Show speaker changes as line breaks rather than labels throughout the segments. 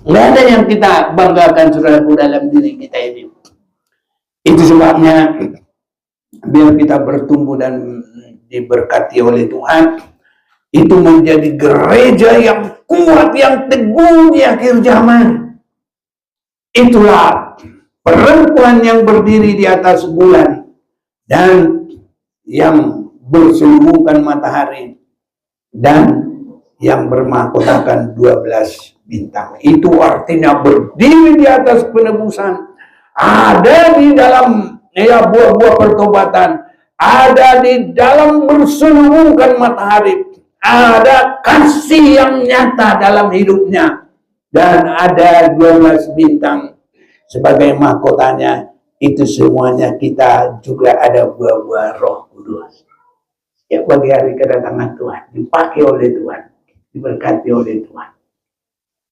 Nggak ada yang kita banggakan saudaraku dalam diri kita ini. Itu sebabnya biar kita bertumbuh dan diberkati oleh Tuhan, itu menjadi gereja yang kuat, yang teguh di akhir zaman. Itulah perempuan yang berdiri di atas bulan dan yang berselubungkan matahari dan yang bermahkotakan 12 bintang. Itu artinya berdiri di atas penebusan, ada di dalam buah-buah pertobatan, ada di dalam berselubungkan matahari, ada kasih yang nyata dalam hidupnya, dan ada 12 bintang sebagai mahkotanya. Itu semuanya kita juga ada buah-buah Roh Kudus. Ya, bagi hari kedatangan Tuhan, dipakai oleh Tuhan, diberkati oleh Tuhan.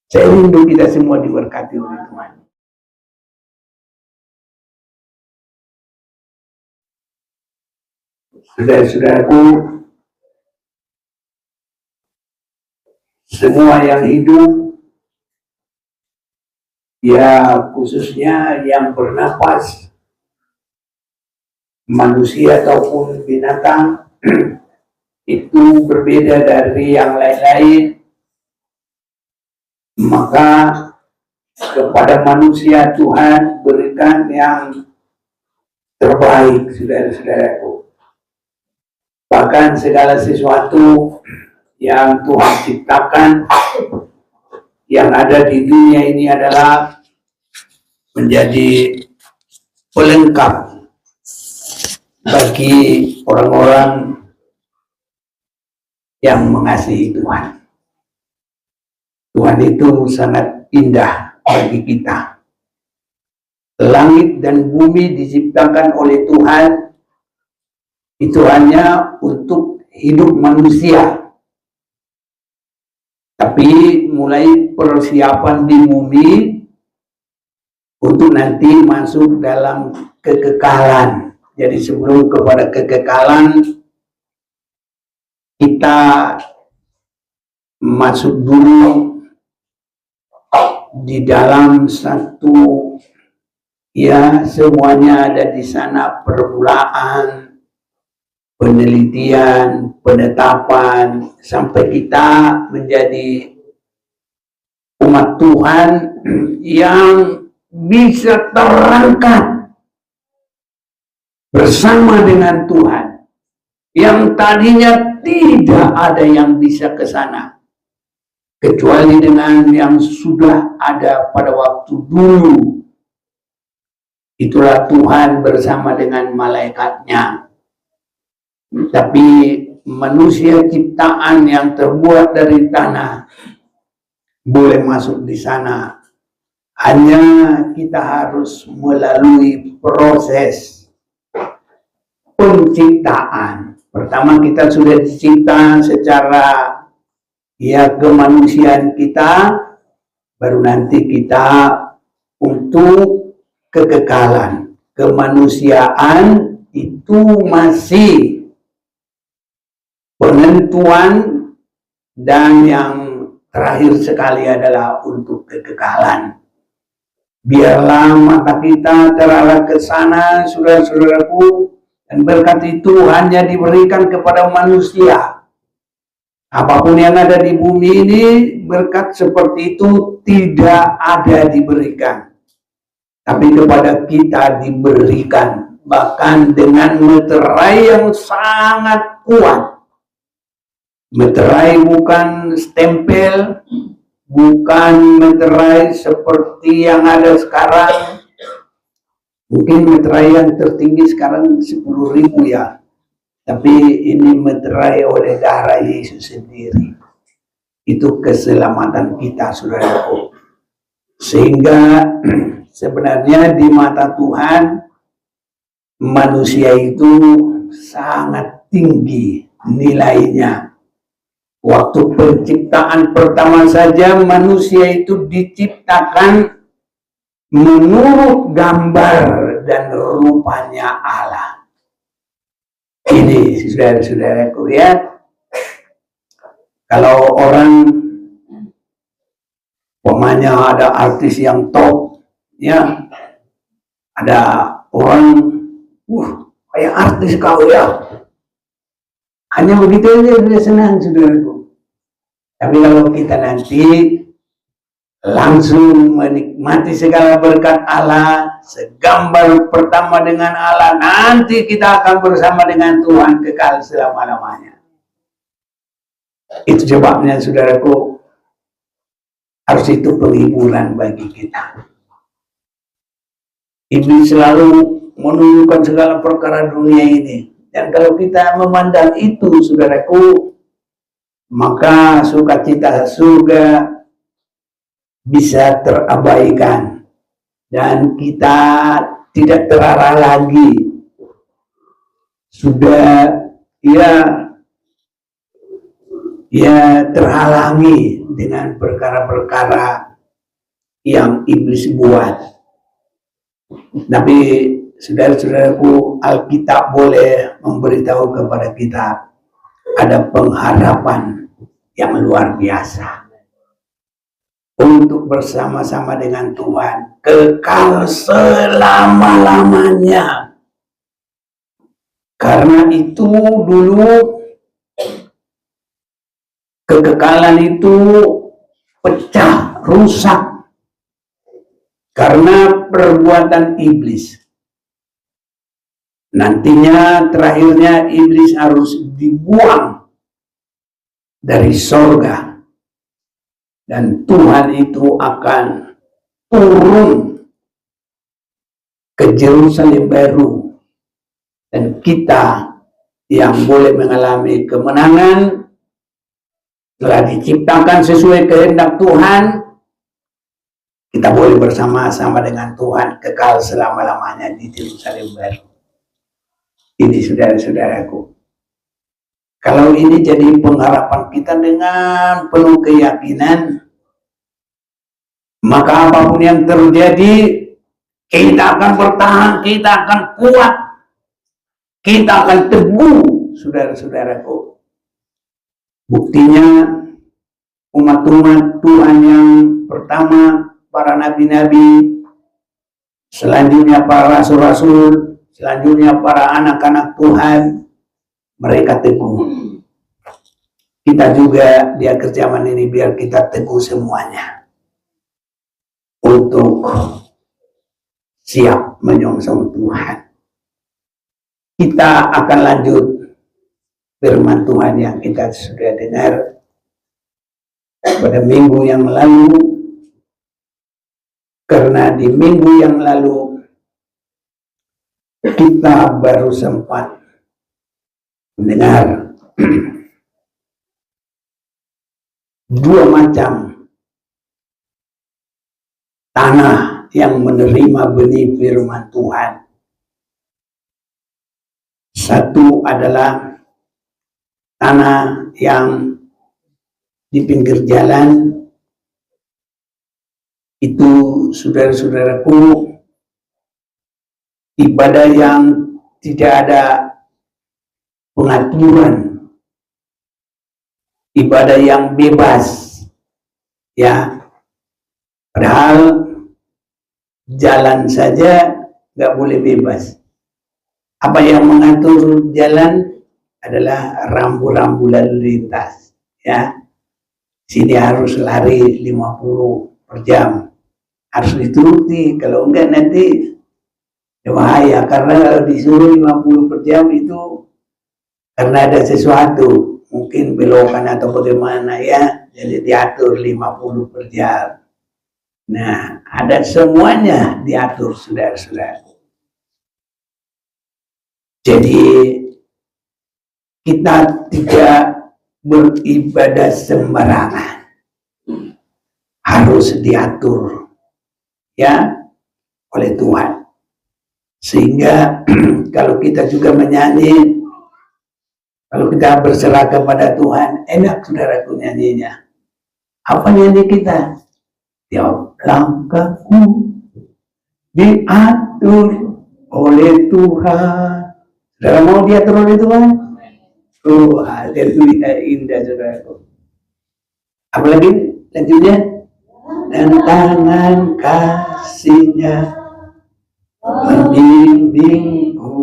Saya rindu kita semua diberkati oleh Tuhan. Saudara-saudaraku, semua yang hidup, ya khususnya yang bernapas, manusia ataupun binatang, itu berbeda dari yang lain-lain. Maka kepada manusia Tuhan berikan yang terbaik, saudara-saudaraku. Bahkan segala sesuatu yang Tuhan ciptakan yang ada di dunia ini adalah menjadi pelengkap bagi orang-orang yang mengasihi Tuhan. Tuhan itu sangat indah bagi kita. Langit dan bumi diciptakan oleh Tuhan, itu hanya untuk hidup manusia. Tapi mulai persiapan di bumi untuk nanti masuk dalam kekekalan. Jadi sebelum kepada kekekalan, kita masuk dulu di dalam satu, ya semuanya ada di sana, permulaan, penelitian, penetapan, sampai kita menjadi umat Tuhan yang bisa terangkat bersama dengan Tuhan, yang tadinya tidak ada yang bisa ke sana kecuali dengan yang sudah ada pada waktu dulu. Itulah Tuhan bersama dengan malaikatnya. Tapi manusia ciptaan yang terbuat dari tanah boleh masuk di sana. Hanya kita harus melalui proses penciptaan. Pertama kita sudah dicipta secara kemanusiaan kita, baru nanti kita untuk kekekalan. Kemanusiaan itu masih penentuan, dan yang terakhir sekali adalah untuk kekekalan. Biarlah mata kita terarah ke sana, saudara-saudaraku, dan berkat itu hanya diberikan kepada manusia. Apapun yang ada di bumi ini, berkat seperti itu tidak ada diberikan. Tapi kepada kita diberikan, bahkan dengan meterai yang sangat kuat. Meterai bukan stempel, bukan meterai seperti yang ada sekarang. Mungkin meterai yang tertinggi sekarang 10.000 ya. Tapi ini meterai oleh darah Yesus sendiri. Itu keselamatan kita, saudaraku. Sehingga sebenarnya di mata Tuhan, manusia itu sangat tinggi nilainya. Waktu penciptaan pertama saja, manusia itu diciptakan menurut gambar dan rupanya Allah. Ini saudara-saudaraku ya. Kalau orang Pokoknya ada artis yang top, ya, ada orang, kayak artis kau ya. Hanya begitu aja sudah senang, saudaraku. Tapi kalau kita nanti langsung menikmati segala berkat Allah, segambar pertama dengan Allah, nanti kita akan bersama dengan Tuhan kekal selama-lamanya. Itu sebabnya, saudaraku, harus itu penghiburan bagi kita. Iblis selalu menunjukkan segala perkara dunia ini. Dan kalau kita memandang itu, saudaraku, maka sukacita surga bisa terabaikan. Dan kita tidak terarah lagi. Sudah terhalangi dengan perkara-perkara yang iblis buat. Tapi saudara-saudaraku, Alkitab boleh memberitahu kepada kita ada pengharapan yang luar biasa untuk bersama-sama dengan Tuhan kekal selama-lamanya. Karena itu dulu kekekalan itu pecah, rusak karena perbuatan iblis. Nantinya terakhirnya iblis harus dibuang dari sorga. Dan Tuhan itu akan turun ke Yerusalem baru. Dan kita yang boleh mengalami kemenangan telah diciptakan sesuai kehendak Tuhan. Kita boleh bersama-sama dengan Tuhan kekal selama-lamanya di Yerusalem baru. Ini saudara-saudaraku. Kalau ini jadi pengharapan kita dengan penuh keyakinan, maka apapun yang terjadi, kita akan bertahan, kita akan kuat, kita akan teguh, saudara-saudaraku. Buktinya umat-umat Tuhan yang pertama, para nabi-nabi, selanjutnya para rasul-rasul, selanjutnya para anak-anak Tuhan, mereka teguh. Kita juga di akhir zaman ini biar kita teguh semuanya untuk siap menyongsong Tuhan. Kita akan lanjut firman Tuhan yang kita sudah dengar pada minggu yang lalu. Karena di minggu yang lalu kita baru sempat mendengar dua macam tanah yang menerima benih firman Tuhan. Satu adalah tanah yang di pinggir jalan. Itu saudara-saudaraku, ibadah yang tidak ada pengaturan, ibadah yang bebas, ya. Padahal jalan saja nggak boleh bebas. Apa yang mengatur jalan adalah rambu-rambu lalu lintas, ya. Sini harus lari 50 per jam. Harus dituruti, kalau enggak nanti bahaya. Karena kalau disuruh 50 per jam itu karena ada sesuatu, mungkin belokan atau bagaimana, ya, jadi diatur 50 per jam. Nah, ada semuanya diatur, saudara-saudara. Jadi kita tidak beribadah sembarangan, harus diatur, ya, oleh Tuhan. Sehingga kalau kita juga menyanyi, kalau kita berserah kepada Tuhan, enak saudaraku nyanyinya. Apa nyanyi kita? Tiap langkahku diatur oleh Tuhan. Saudara mau diatur oleh Tuhan? Oh, haleluya, indah saudaraku. Apalagi lanjutnya? dan tangan kasih-Nya membimbingku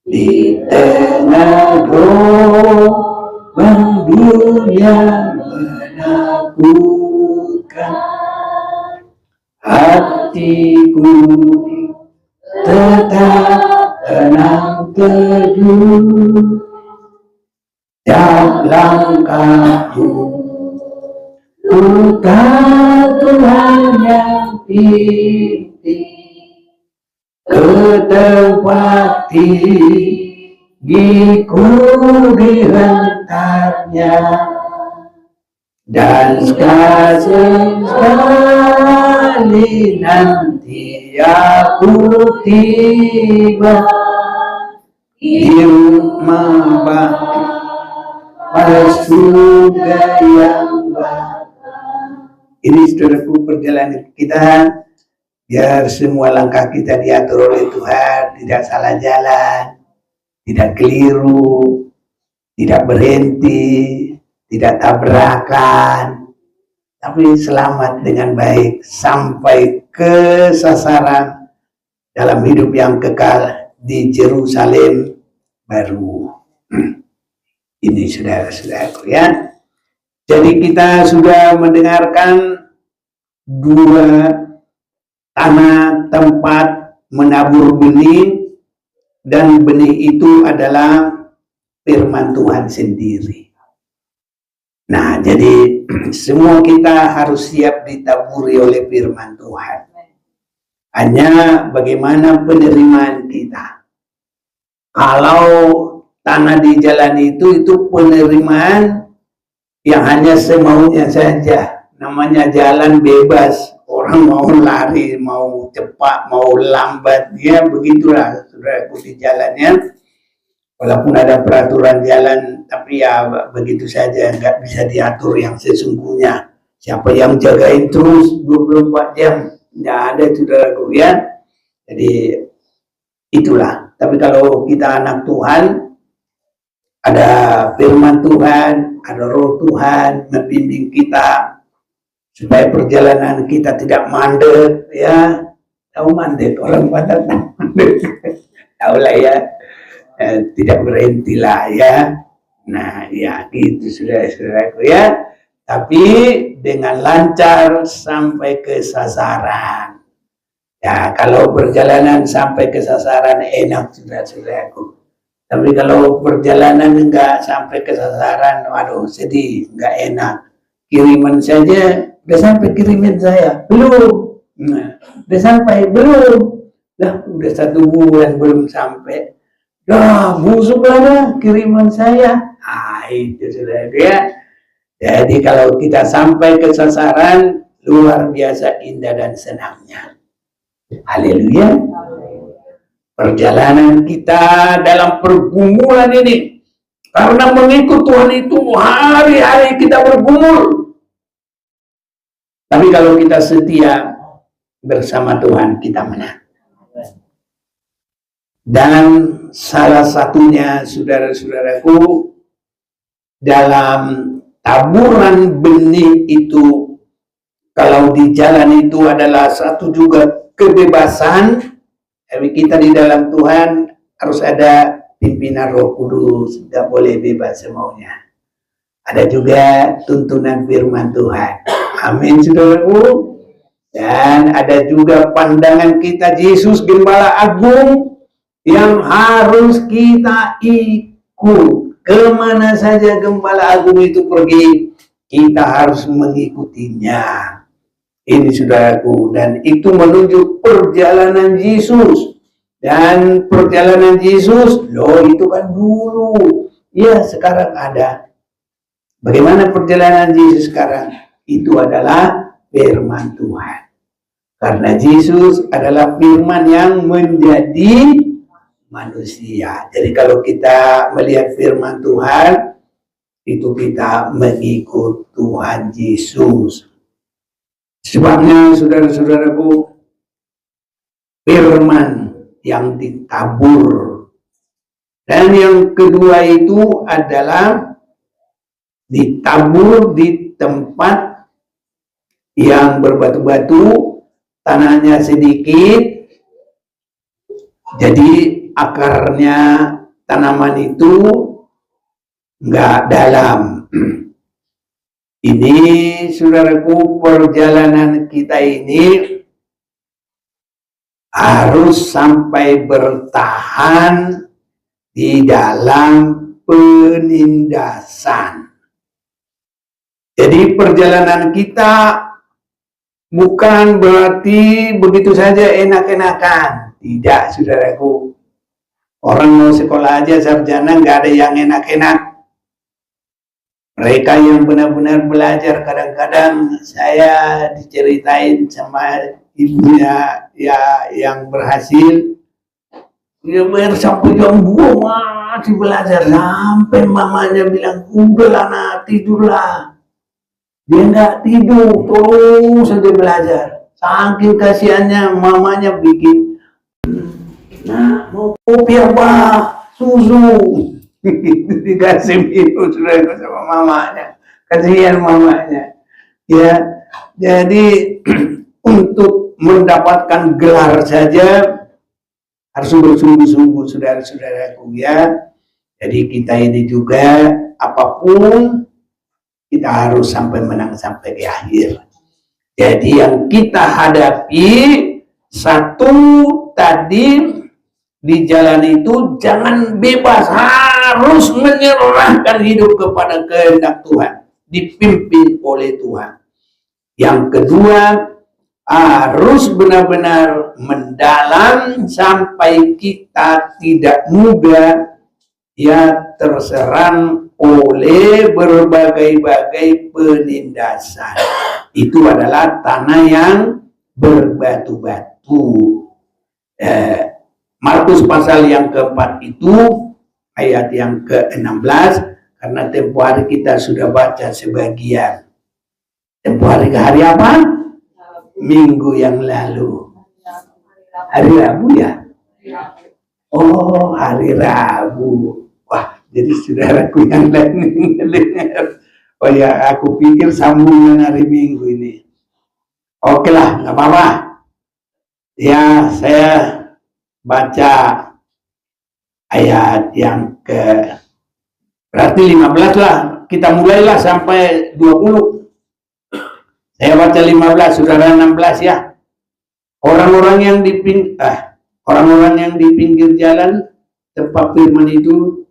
di tengah gelombang dunia menakutkan. Hatiku tetap tenang teduh dalam Kamu. Ku tahu Tuhan yang pimpin ke tempat tinggiku di rentarnya, dan sekali nanti aku tiba di rumah Bapa surga yang baik. Ini saudaraku perjalanan kita, biar semua langkah kita diatur oleh Tuhan, tidak salah jalan, tidak keliru, tidak berhenti, tidak tabrakan, tapi selamat dengan baik sampai ke sasaran dalam hidup yang kekal di Yerusalem baru. Ini saudara-saudaraku ya. Jadi kita sudah mendengarkan dua tanah tempat menabur benih, dan benih itu adalah firman Tuhan sendiri. Nah, jadi semua kita harus siap ditaburi oleh firman Tuhan. Hanya bagaimana penerimaan kita. Kalau tanah di jalan itu penerimaan yang hanya semaunya saja, namanya jalan bebas, orang mau lari, mau cepat, mau lambat, ya begitulah saudaraku di jalannya. Walaupun ada peraturan jalan, tapi ya begitu saja, nggak bisa diatur yang sesungguhnya. Siapa yang jagain terus 24 jam? Nggak ada saudaraku ya. Jadi itulah. Tapi kalau kita anak Tuhan, ada firman Tuhan, ada roh Tuhan membimbing kita supaya perjalanan kita tidak mandek ya. Tahu mandek, orang Batak mandek. Tahu lah ya, tidak berhenti lah ya. Nah ya gitu saudara-saudaraku ya. Tapi dengan lancar sampai ke sasaran. Ya kalau perjalanan sampai ke sasaran enak saudara-saudaraku. Tapi kalau perjalanan enggak sampai ke sasaran, waduh sedih, enggak enak. Kiriman saja, udah sampai kiriman saya? Belum. Nah, udah sampai? Belum. Lah, udah 1 bulan belum sampai. Dah, busuk lah kiriman saya. Ah, itu sudah ya. Jadi kalau kita sampai ke sasaran, luar biasa indah dan senangnya. Haleluya. Perjalanan kita dalam pergumulan ini, karena mengikut Tuhan itu hari-hari kita bergumul. Tapi kalau kita setia bersama Tuhan, kita menang. Dan salah satunya saudara-saudaraku, dalam taburan benih itu, kalau di jalan itu adalah satu juga kebebasan. Tapi kita di dalam Tuhan harus ada pimpinan Roh Kudus, tidak boleh bebas semaunya. Ada juga tuntunan firman Tuhan. Amin saudaraku. Dan ada juga pandangan kita Yesus Gembala Agung yang harus kita ikut. Kemana saja Gembala Agung itu pergi, kita harus mengikutinya. Ini saudaraku, dan itu menunjuk perjalanan Yesus. Dan perjalanan Yesus, loh itu kan dulu. Ya sekarang ada. Bagaimana perjalanan Yesus sekarang? Itu adalah firman Tuhan. Karena Yesus adalah firman yang menjadi manusia. Jadi kalau kita melihat firman Tuhan, itu kita mengikut Tuhan Yesus. Sebabnya saudara-saudaraku, firman yang ditabur. Dan yang kedua itu adalah ditabur di tempat yang berbatu-batu, tanahnya sedikit, jadi akarnya tanaman itu nggak dalam. Ini saudaraku, perjalanan kita ini harus sampai bertahan di dalam penindasan. Jadi perjalanan kita bukan berarti begitu saja enak-enakan. Tidak, saudaraku. Orang mau sekolah aja sarjana nggak ada yang enak-enak. Mereka yang benar-benar belajar, kadang-kadang saya diceritain sama ibunya ya yang berhasil, dia bayar sampai jam 2 masih belajar, sampai mamanya bilang udahlah nak, tidurlah. Dia nggak tidur, terus saja belajar. Saking kasihannya mamanya bikin, nah mau kopi apa, susu, dikasih minum sudah sama mamanya, kasihan mamanya. Ya, jadi untuk mendapatkan gelar saja harus bersungguh-sungguh, saudara-saudaraku ya. Jadi kita ini juga apapun kita harus sampai menang sampai di akhir. Jadi yang kita hadapi satu tadi di jalan itu jangan bebas, harus menyerahkan hidup kepada kehendak Tuhan, dipimpin oleh Tuhan. Yang kedua, harus benar-benar mendalam sampai kita tidak mudah ya terserang oleh berbagai-bagai penindasan. Itu adalah tanah yang berbatu-batu. Markus pasal yang keempat itu ayat yang ke-16, karena tempo hari kita sudah baca sebagian. Tempo hari ke hari apa? Minggu yang lalu. Hari Rabu ya? Oh, hari Rabu. Wah, jadi saudaraku yang lain dengar. Oh ya, aku pikir sambungan hari Minggu ini. Oke lah, nggak apa-apa. Ya, saya baca ayat yang berarti 15 lah. Kita mulailah sampai 20. Saya baca 15, saudara 16 ya. Orang-orang yang di pinggir jalan tempat firman itu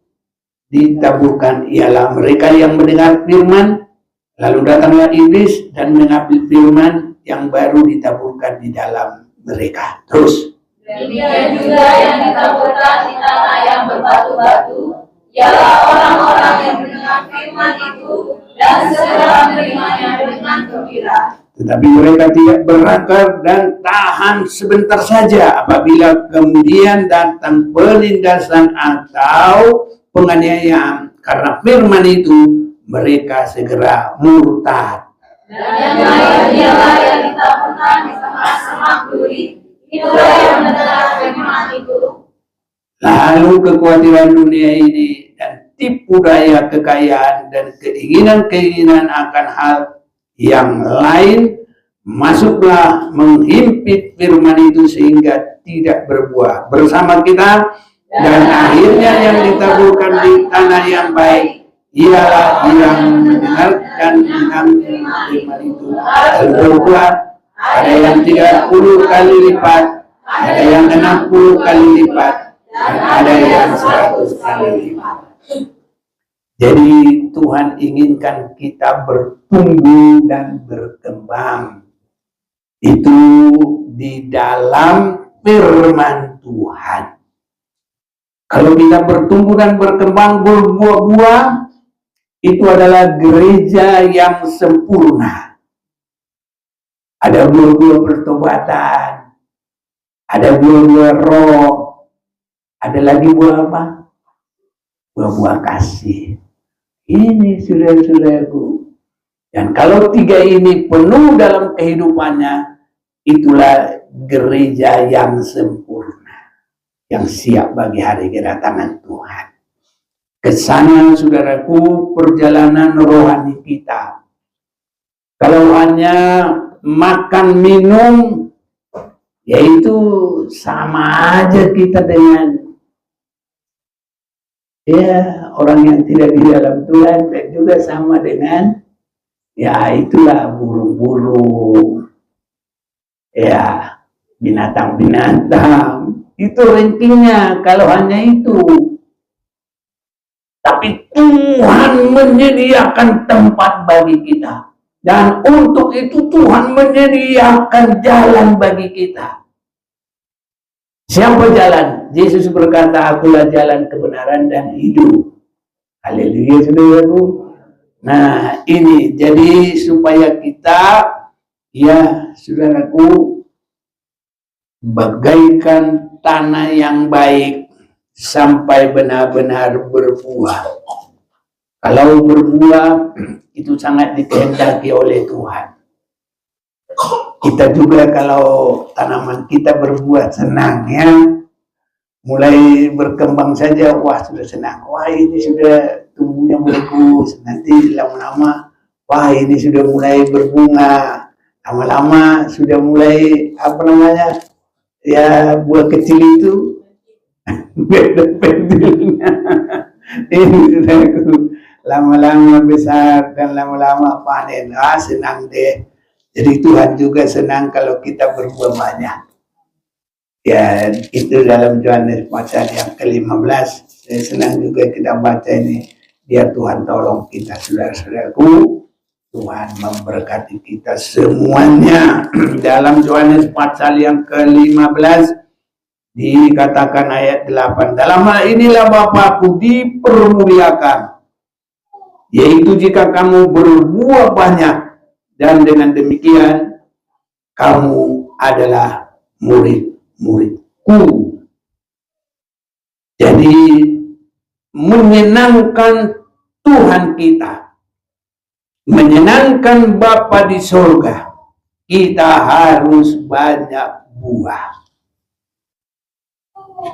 ditaburkan ialah mereka yang mendengar firman, lalu datanglah iblis dan mengambil firman yang baru ditaburkan di dalam mereka. Terus.
Demikian juga yang ditaburkan di tanah yang berbatu-batu, ialah orang-orang yang mendengar firman itu dan segera menerimanya dengan gembira. Tetapi
mereka tidak berakar dan tahan sebentar saja, apabila kemudian datang penindasan atau penganiayaan karena firman itu, mereka segera murtad.
Dan yang lain ialah yang ditaburkan di tengah semak duri, itulah yang mendengar firman itu.
Lalu kekhawatiran dunia ini dan tipu daya kekayaan dan keinginan-keinginan akan hal yang lain masuklah menghimpit firman itu sehingga tidak berbuah bersama kita, dan akhirnya yang ditaburkan di tanah yang baik ialah yang mendengarkan firman itu dan berbuah, ada yang 30 kali lipat, ada yang 60 kali lipat, dan ada yang 100 kali lipat. Jadi Tuhan inginkan kita bertumbuh dan berkembang itu di dalam firman Tuhan. Kalau kita bertumbuh dan berkembang berbuah-buah, itu adalah gereja yang sempurna. Ada buah-buah pertobatan, ada buah-buah roh, ada lagi buah apa? Buah-buah kasih. Ini saudara-saudaraku. Dan kalau tiga ini penuh dalam kehidupannya, itulah gereja yang sempurna, yang siap bagi hari kedatangan Tuhan. Kesana saudaraku perjalanan rohani kita. Kalau hanya makan minum, yaitu sama aja kita dengan ya orang yang tidak di dalam Tuhan, dan juga sama dengan ya itulah burung-burung, ya binatang-binatang. Itu rankingnya kalau hanya itu. Tapi Tuhan menyediakan tempat bagi kita. Dan untuk itu Tuhan menyediakan jalan bagi kita. Siapa jalan? Yesus berkata, akulah jalan kebenaran dan hidup. Haleluya, saudaraku. Nah, ini jadi supaya kita, ya saudaraku, bagaikan tanah yang baik sampai benar-benar berbuah. Kalau berbuah itu sangat dikehendaki oleh Tuhan. Kita juga kalau tanaman kita berbuah senang ya, mulai berkembang saja, wah sudah senang, wah ini sudah tumbuhnya bagus, nanti lama-lama wah ini sudah mulai berbunga, lama-lama sudah mulai apa namanya ya buah kecil itu beda-bedanya. Ini sudah lama-lama besar dan lama-lama panen. Senang deh. Jadi Tuhan juga senang kalau kita berbuah banyak. Ya, itu dalam Yohanes pasal yang ke-15. Saya senang juga kita baca ini. Biar Tuhan tolong kita, saudara-saudaraku. Tuhan memberkati kita semuanya. Dalam Yohanes pasal yang ke-15 dikatakan ayat 8. Dalam hal inilah Bapakku dipermuliakan, yaitu jika kamu berbuah banyak, dan dengan demikian kamu adalah murid-muridku. Jadi menyenangkan Tuhan kita, menyenangkan Bapa di surga, kita harus banyak buah.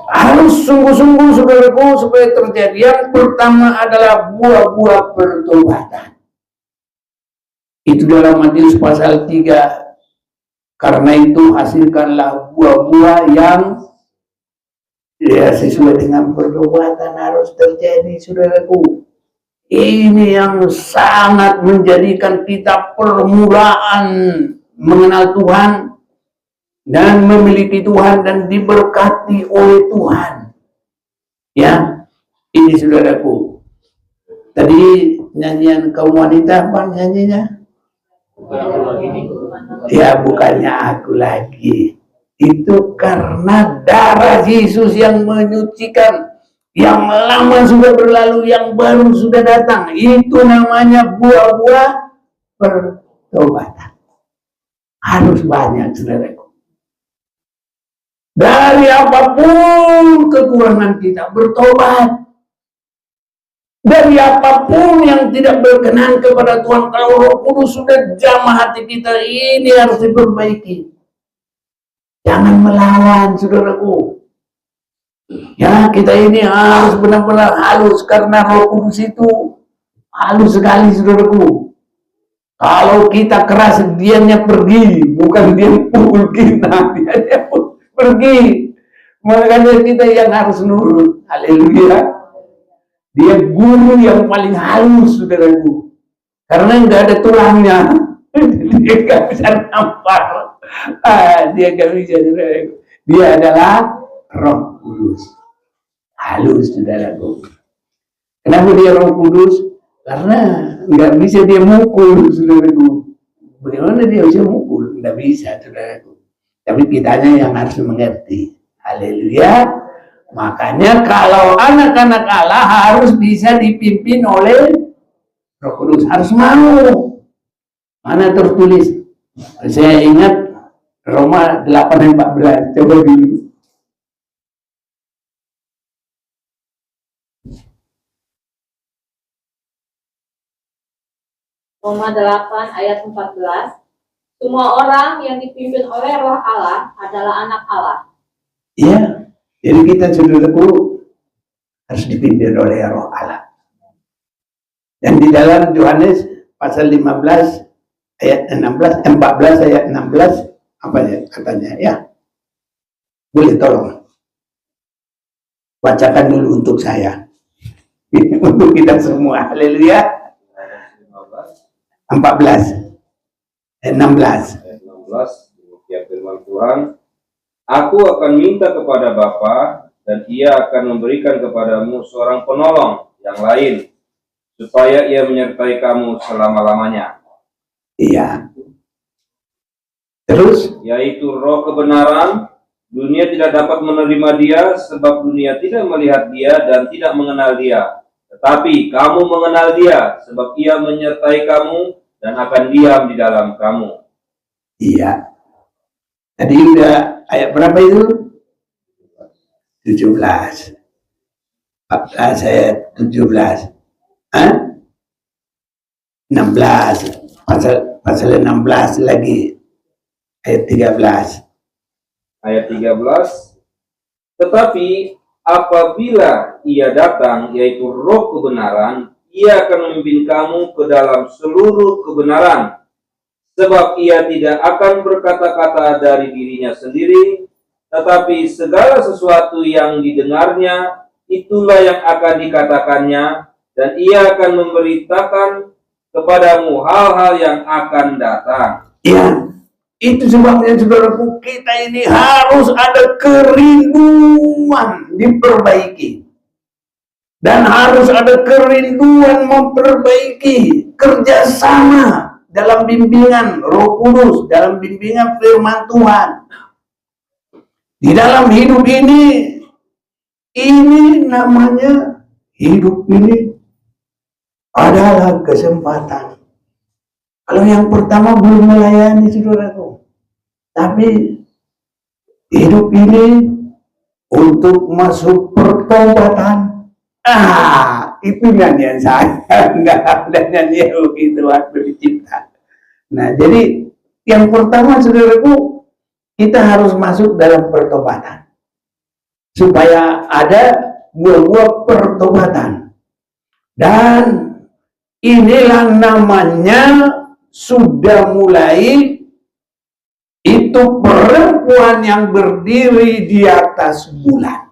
Harus sungguh-sungguh saudaraku supaya terjadi. Yang pertama adalah buah-buah pertobatan. Itu dalam Matius pasal 3. Karena itu hasilkanlah buah-buah yang ya sesuai dengan pertobatan harus terjadi, saudaraku. Ini yang sangat menjadikan kita permulaan mengenal Tuhan dan memiliki Tuhan dan diberkati oleh Tuhan. Ya, ini saudaraku. Tadi nyanyian kaum wanita apa nyanyinya? Ya, bukannya aku lagi. Itu karena darah Yesus yang menyucikan. Yang lama sudah berlalu, yang baru sudah datang. Itu namanya buah-buah pertobatan. Harus banyak, saudaraku. Dari apapun kekurangan kita, bertobat. Dari apapun yang tidak berkenan kepada Tuhan, kalau Roh Kudus sudah jamah hati kita, ini harus diperbaiki. Jangan melawan, saudaraku. Ya, kita ini harus benar-benar halus, karena Roh Kudus itu halus sekali, saudaraku. Kalau kita keras, dianya pergi, bukan dia pukul kita, dia pergi. Makanya kita yang harus nurut. Haleluya. Dia guru yang paling halus, saudaraku. Karena nggak ada tulangnya. Dia nggak bisa nampar. Dia nggak bisa, saudaraku. Dia adalah Roh Kudus. Halus, saudaraku. Kenapa dia Roh Kudus? Karena nggak bisa dia mukul, saudaraku. Bagaimana dia bisa mukul? Nggak bisa, saudaraku. Tapi kitanya yang harus mengerti. Haleluya. Makanya kalau anak-anak Allah harus bisa dipimpin oleh Roh Kudus. Harus mau. Mana tertulis? Saya ingat Roma 8:14. Coba dulu.
Roma 8 ayat 14. Semua orang yang dipimpin oleh Roh Allah adalah anak Allah.
Iya. Jadi kita, saudaraku, harus dipimpin oleh Roh Allah. Dan di dalam Yohanes pasal 15 ayat 16, 14 ayat 16 apa ya katanya ya? Boleh tolong bacakan dulu untuk saya. Untuk kita semua. Haleluya. 14 ayat 16.
Ayat 16, demikian firman Tuhan. Aku akan minta kepada Bapa, dan Ia akan memberikan kepadamu seorang penolong yang lain, supaya Ia menyertai kamu selama-lamanya.
Iya. Terus?
Yaitu Roh kebenaran. Dunia tidak dapat menerima Dia, sebab dunia tidak melihat Dia dan tidak mengenal Dia. Tetapi kamu mengenal Dia, sebab Ia menyertai kamu dan akan diam di dalam kamu.
Iya. Tadi udah ayat berapa itu? 17. 14 ayat 17. Hah? 16. Pasal 16 lagi. Ayat 13.
Ayat 13. Tetapi apabila Ia datang, yaitu Roh kebenaran, Ia akan memimpin kamu ke dalam seluruh kebenaran. Sebab Ia tidak akan berkata-kata dari dirinya sendiri, tetapi segala sesuatu yang didengarnya, itulah yang akan dikatakannya, dan Ia akan memberitakan kepadamu hal-hal yang akan datang.
Ya, itu sebabnya saudaraku, kita ini harus ada kerinduan diperbaiki. Dan harus ada kerinduan memperbaiki, kerjasama dalam bimbingan Roh Kudus, dalam bimbingan firman Tuhan. Di dalam hidup ini namanya hidup ini adalah kesempatan. Kalau yang pertama belum melayani saudaraku, tapi hidup ini untuk masuk pertobatan. Itu nyanyian saya, enggak ada nyanyian begitu waktu dicipta. Nah, jadi yang pertama saudaraku, kita harus masuk dalam pertobatan supaya ada buah-buah pertobatan. Dan inilah namanya sudah mulai itu perempuan yang berdiri di atas bulan.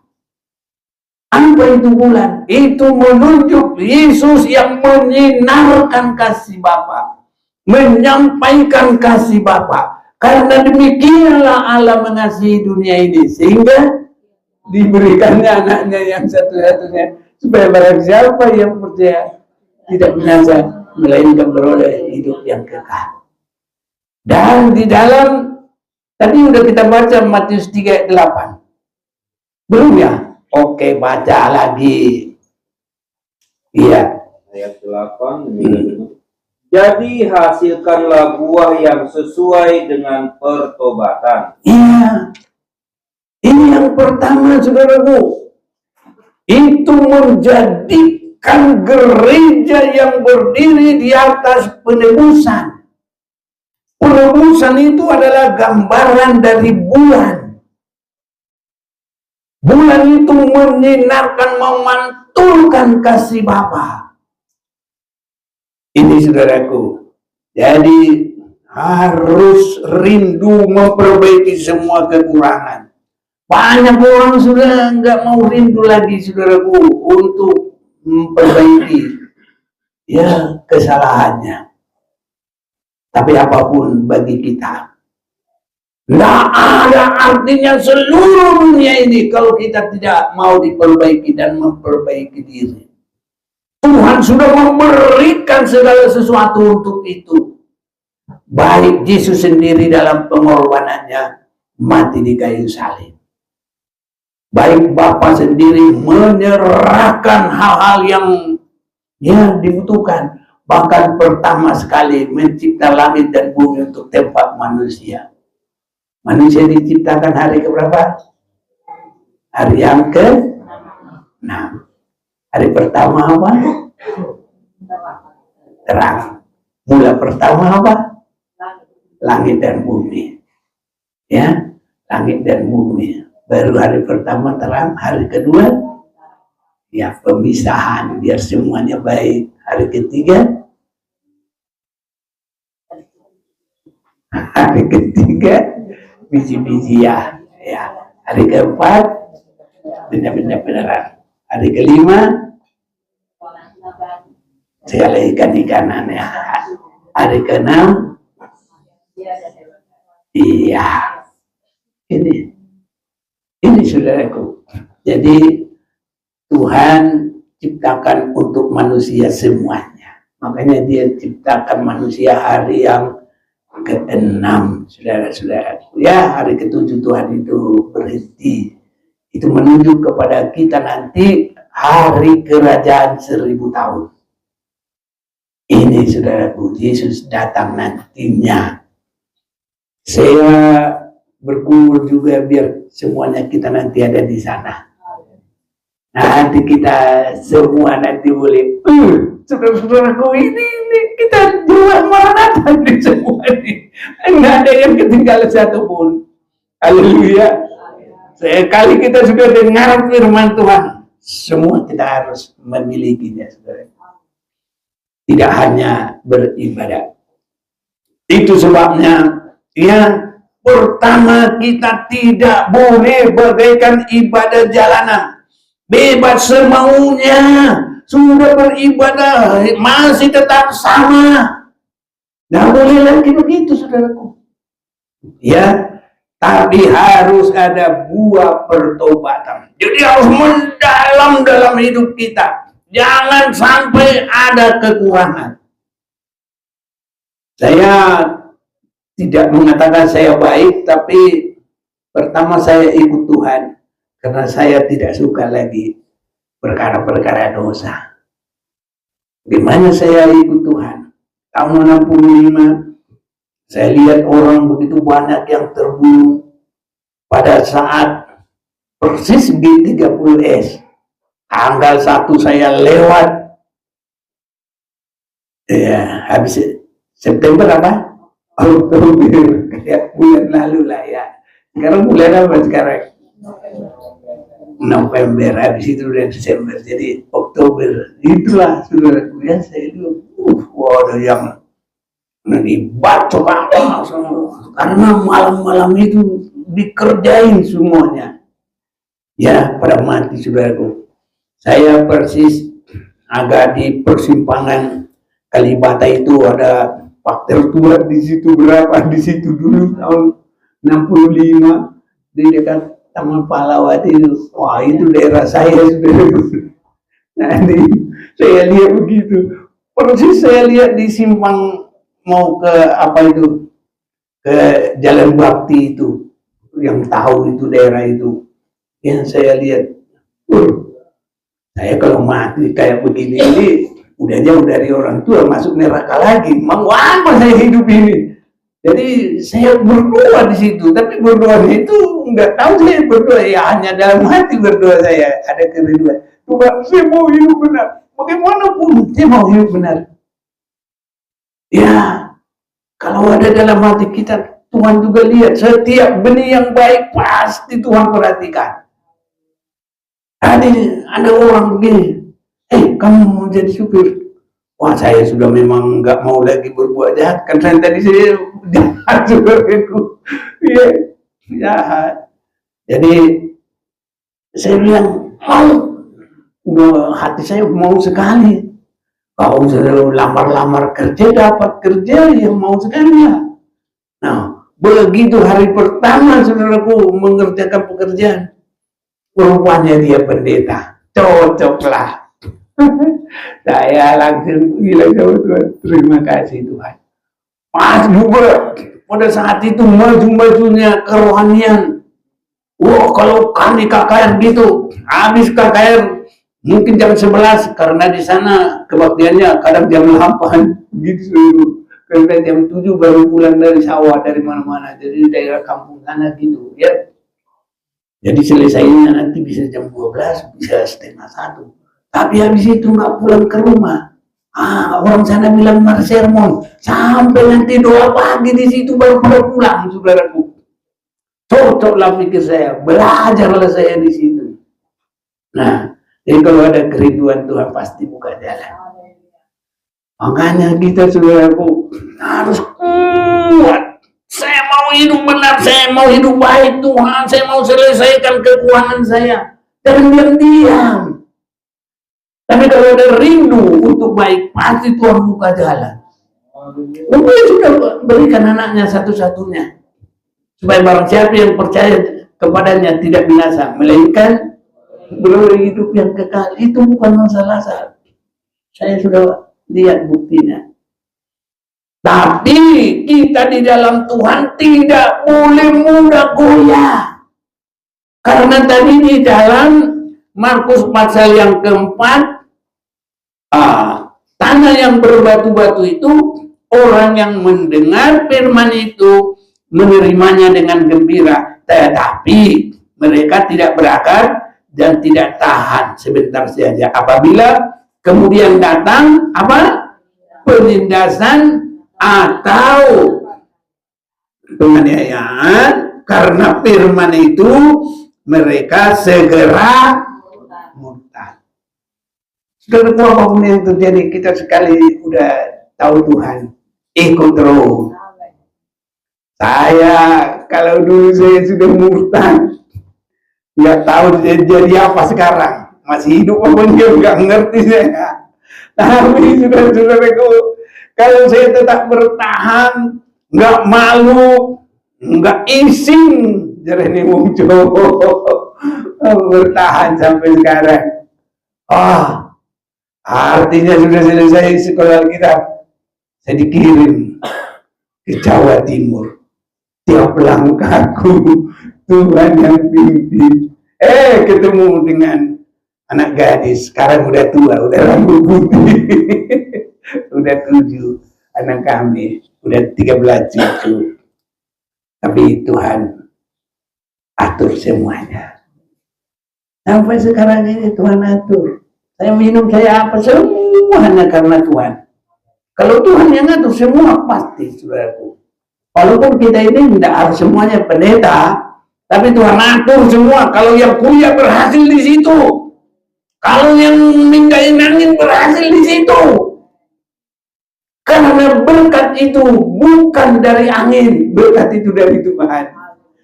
Apa itu bulan? Itu menunjuk Yesus yang menyinarkan kasih Bapa, menyampaikan kasih Bapa. Karena demikianlah Allah mengasihi dunia ini, sehingga diberikannya anaknya yang satu-satunya, supaya barang siapa yang percaya tidak binasa, melainkan beroleh hidup yang kekal. Dan di dalam, tadi udah kita baca Matius 3 ayat 8. Belum ya? Oke, baca lagi. Iya.
Ayat 8. Jadi hasilkanlah buah yang sesuai dengan pertobatan.
Iya. Ini yang pertama, saudaraku. Itu menjadikan gereja yang berdiri di atas penebusan. Penebusan itu adalah gambaran dari bulan. Bulan itu menyinarkan, memantulkan kasih Bapa. Ini saudaraku. Jadi harus rindu memperbaiki semua kekurangan. Banyak orang sudah nggak mau rindu lagi saudaraku untuk memperbaiki ya kesalahannya. Tapi apapun bagi kita, nggak ada artinya seluruh dunia ini kalau kita tidak mau diperbaiki dan memperbaiki diri. Tuhan sudah memberikan segala sesuatu untuk itu. Baik Yesus sendiri dalam pengorbanannya mati di kayu salib. Baik Bapa sendiri menyerahkan hal-hal yang dibutuhkan. Bahkan pertama sekali mencipta langit dan bumi untuk tempat manusia. Manusia diciptakan hari keberapa? Hari yang ke-6. Hari pertama apa? Terang. Mula pertama apa? Langit dan bumi. Ya, langit dan bumi. Baru hari pertama terang, hari kedua ya pemisahan biar semuanya baik. Hari ketiga Hari ketiga biji-biji ya. Hari keempat benda-benda beneran. Hari kelima segala ikan-ikanan ya. Hari keenam iya. Ini saudaraku. Jadi Tuhan ciptakan untuk manusia semuanya. Makanya dia ciptakan manusia hari yang ke-6, saudara-saudaraku. Ya, hari ke-7 Tuhan itu berhenti. Itu menuju kepada kita nanti hari kerajaan 1000 tahun. Ini saudaraku, Yesus datang nantinya. Saya berkumpul juga biar semuanya kita nanti ada di sana. Nanti kita semua nanti boleh, saudara-saudaraku ini kita jual Maranatha di semua ini. Enggak ada yang ketinggalan satupun. Haleluya. Sekali kita sudah dengar firman Tuhan, semua kita harus memilikinya, saudara. Tidak hanya beribadah. Itu sebabnya yang pertama kita tidak boleh bagaikan ibadah jalanan. Bebas semaunya, sudah beribadah masih tetap sama. Nggak boleh lagi begitu, saudaraku. Ya, tapi harus ada buah pertobatan. Jadi harus mendalam dalam hidup kita. Jangan sampai ada kekurangan. Saya tidak mengatakan saya baik, tapi pertama saya ikut Tuhan. Karena saya tidak suka lagi perkara-perkara dosa. Gimana saya ikut Tuhan? Tahun 65, saya lihat orang begitu banyak yang terbunuh pada saat persis G30S. Tanggal 1 saya lewat. Ya, habis September apa? Oktober, kayak bulan lalu lah ya. Sekarang bulan apa sekarang? November, habis itu udah Desember, jadi Oktober. Itulah saudaraku ya, saya itu waduh yang dibacok apa karena malam-malam itu dikerjain semuanya. Ya, pada mati saudaraku. Saya persis agak di persimpangan Kalibata itu ada Pak tertua di situ berapa di situ dulu tahun 65 di dekat Taman Pahlawan itu. Wah, itu daerah saya sudah. Nanti saya lihat begitu. Persis saya lihat di simpang mau ke apa itu, ke Jalan Bakti itu, yang tahu itu daerah itu. Yang saya lihat, saya kalau mati kayak begini ini udah jauh dari orang tua, masuk neraka lagi. Mau apa saya hidup ini? Jadi saya berdoa di situ, tapi berdoa itu nggak tahu saya berdoa, ya hanya dalam hati berdoa saya ada kerinduan. Tuhan, saya mau hidup benar. Bagaimanapun saya mau hidup benar. Ya, kalau ada dalam hati kita, Tuhan juga lihat setiap benih yang baik pasti Tuhan perhatikan. Ada orang begini, kamu mau jadi supir? Wah, saya sudah memang nggak mau lagi berbuat jahat. Kan saya tadi saya jahat saudaraku. Iya, jahat. Jadi saya bilang, hati saya mau sekali. Kau sudah lamar-lamar kerja, dapat kerja yang mau sekali ya. Nah, begitu hari pertama saudaraku mengerjakan pekerjaan, rupanya dia pendeta. Cocoklah. Saya langsung bilang sama Tuhan, terima kasih Tuhan. Mas juga pada saat itu maju-majunya kerohanian. Wah, kalau kami KKR gitu, habis KKR mungkin jam 11 karena di sana kebaktiannya kadang jam 8 gitu. Karena jam 7 baru pulang dari sawah dari mana-mana, jadi daerah kampung sana gitu ya. Jadi selesainya nanti bisa jam 12, bisa setengah 1. Tapi habis itu nggak pulang ke rumah. Orang sana bilang sermon sampai nanti doa pagi di situ baru pulang, saudaraku. Cocoklah pikir saya, belajarlah saya di situ. Nah, jadi kalau ada kerinduan Tuhan pasti buka jalan. Makanya kita saudaraku harus kuat mau hidup benar, saya mau hidup baik Tuhan, saya mau selesaikan kekurangan saya. Jangan diam-diam. Tapi kalau ada rindu untuk baik, pasti Tuhan buka jalan. Mungkin sudah berikan anaknya satu-satunya, supaya barang siapa yang percaya kepadanya tidak binasa, melainkan beroleh hidup yang kekal. Itu bukan masalah saya sudah lihat buktinya. Tapi kita di dalam Tuhan tidak boleh mudah goyah. Karena tadi di dalam Markus pasal yang keempat, tanah yang berbatu-batu itu, orang yang mendengar firman itu menerimanya dengan gembira, tetapi mereka tidak berakar dan tidak tahan sebentar saja. Apabila kemudian datang penindasan atau penganiayaan karena firman itu, mereka segera murtad. Sudah tahu apapun yang terjadi, kita sekali udah tahu Tuhan, ikut terus. Saya kalau dulu saya sudah murtad, nggak tahu jadi apa sekarang, masih hidup apa dia nggak ngerti saya. Tapi saudara-saudaraku, kalau saya tetap bertahan, nggak malu, nggak ising, jadi ini wong Jawa, bertahan sampai sekarang. Artinya sudah selesai sekolah kita, saya dikirim ke Jawa Timur. Tiap langkahku Tuhan yang pimpin. Ketemu dengan anak gadis, sekarang udah tua, udah rambut putih. Udah 7 anak kami, udah 13 cucu. Tapi Tuhan atur semuanya. Sampai sekarang ini Tuhan atur. Saya minum, saya apa, semua hanya karena Tuhan. Kalau Tuhan yang atur semua, pasti saudaraku. Walaupun kita ini tidak harus semuanya pendeta, tapi Tuhan atur semua. Kalau yang kuliah berhasil di situ, kalau yang mindahin angin berhasil di situ. Karena berkat itu bukan dari angin, berkat itu dari Tuhan.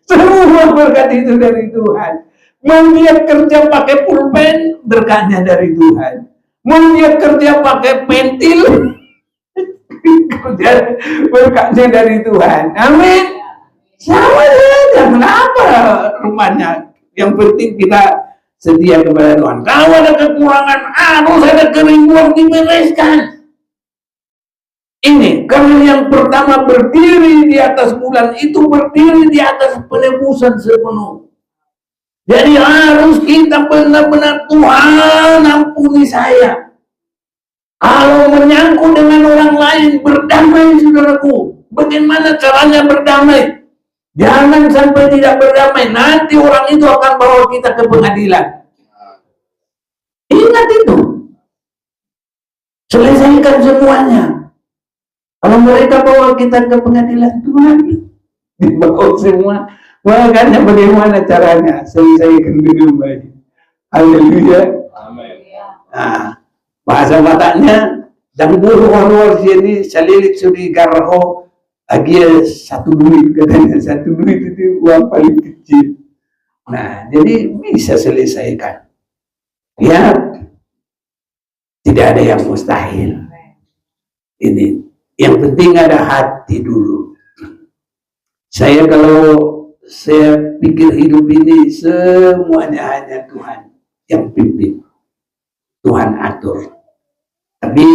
Semua berkat itu dari Tuhan. Mau dia kerja pakai pulpen, berkatnya dari Tuhan. Mau dia kerja pakai pentil, berkatnya dari Tuhan. Amin. Sama saja. Kenapa rupanya? Yang penting kita setia kepada Tuhan. Kalau ada kekurangan, harus ada kerinduan dibereskan. Ini karena yang pertama berdiri di atas bulan itu berdiri di atas penebusan sepenuh. Jadi harus kita benar-benar, Tuhan ampuni saya. Kalau menyangkut dengan orang lain, berdamai saudaraku. Bagaimana caranya berdamai? Jangan sampai tidak berdamai. Nanti orang itu akan bawa kita ke pengadilan. Ingat itu. Selesaikan semuanya. Kalau mereka bawa kita ke pengadilan Tuhan, dibawa semua. Makanya bagaimana caranya? Selesaikan dengan baik. Haleluya.
Amin.
Nah, bahasa Bataknya, dan buru luar sini salilik sudi garho, lagi 1 duit katanya. 1 duit itu uang paling kecil. Nah, jadi bisa selesaikan. Ya, tidak ada yang mustahil. Ini. Yang penting ada hati dulu. Kalau saya pikir hidup ini semuanya hanya Tuhan yang pimpin. Tuhan atur. Tapi